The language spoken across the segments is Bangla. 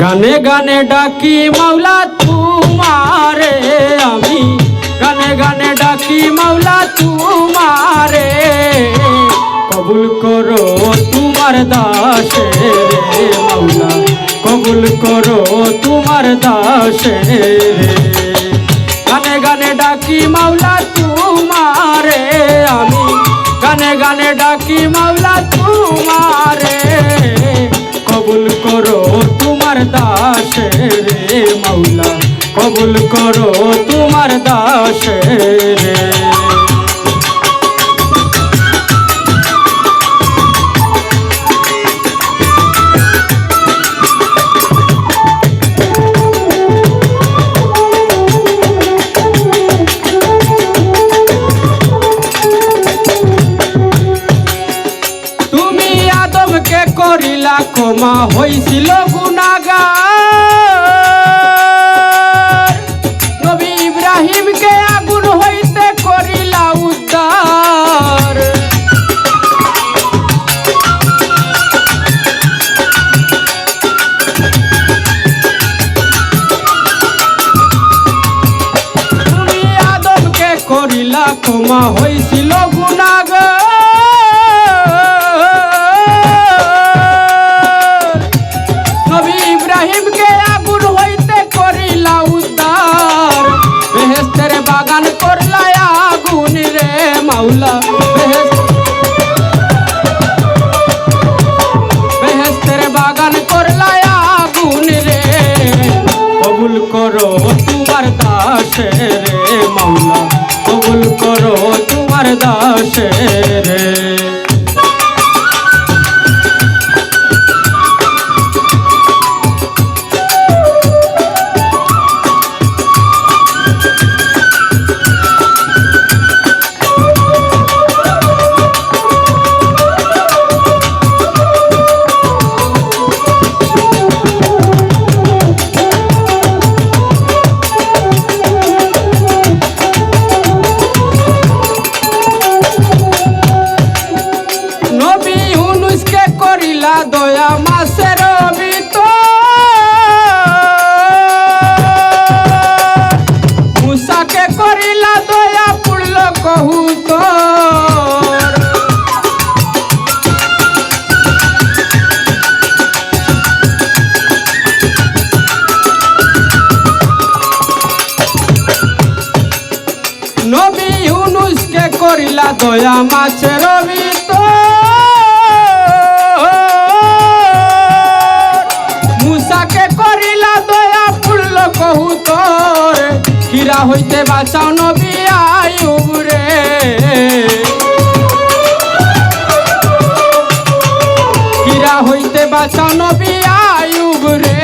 গানে গানে ডাকি মাওলা তোমারে আমি, গানে গানে ডাকি মাওলা তোমারে, কবুল করো তোমার দাসে রে মাওলা, কবুল করো তোমার দাসে রে। গানে গানে ডাকি মাওলা তোমারে আমি, গানে গানে ডাকি মাওলা তোমারে, কবুল করো তোমার দাসে রে মাওলা, কবুল করো তোমার দাসে রে। করিলা ক্ষমা হইছিল গুনাহগার, নবী ইব্রাহিমকে আগুন হইতে করিলা উদ্ধার। তুমি আদমকে করিলা ক্ষমা হইছিল গুনাহগার, ইব্রাহিমকে আগুন হইতে করিলা উদ্ধার। বেহেশতের বাগান করলা আগুন রে মাওলা, বেহেশতের বাগান করলা আগুন রে, কবুল করো তোমার দাসে রে মাওলা, কবুল করো তোমার দাসে রে। করিলা দয়া মাসের ভিতর, মুসাকে করিলা দয়া পুড়ল কবুতর। নবী ইউনুসকে করিলা দয়া মাছের ভিতর, মুসাকে করিলা দয়া পুড়ল কবুতর। হীরা হইতে বাঁচাও নবী আইয়ুব রে, হীরা হইতে বাঁচাও নবী আইয়ুব রে,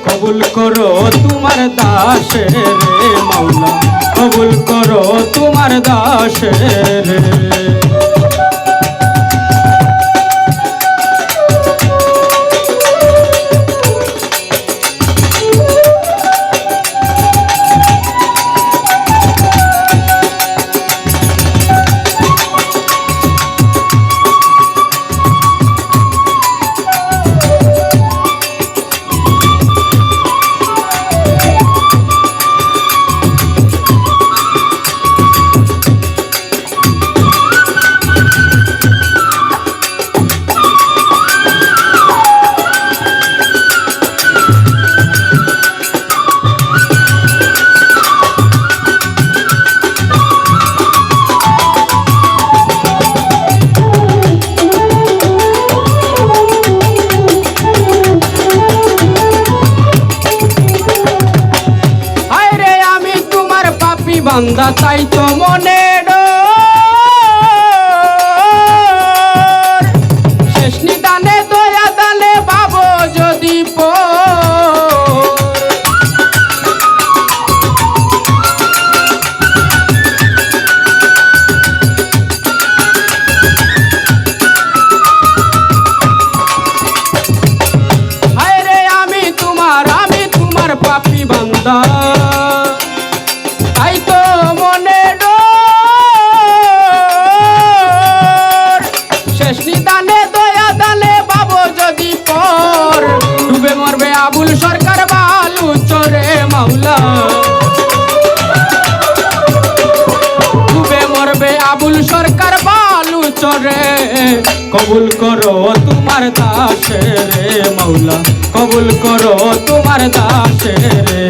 কবুল করো তোমার দাসে রে মাওলা, কবুল করো তোমার দাসে রে। বান্দা তাই তো মনে ডর, শেষ নিদানে দয়া দানে বাবো যদি হায় রে আমি তোমার পাপী বান্দা, তাই তো মনে আবুল সরকার বালু চরে মাওলা ডুবে মরবে আবুল সরকার বালু চরে কবুল করো তোমার দাসে রে মাওলা কবুল করো তোমার দাসে রে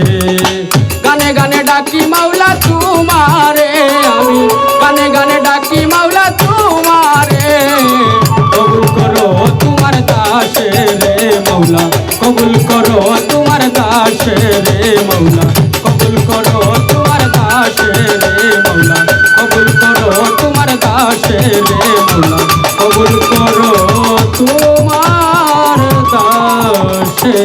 গানে গানে ডাকি মাওলা তোমারে আমি গানে গানে ডাকি মাওলা তোমারে কবুল করো তোমার দাসে রে মাওলা কবুল করো তোমার দাসে রে মাওলা কবুল করো তোমার দাসে রে মাওলা কবুল করো তোমার দাসে রে মাওলা কবুল করো তোমার দাসে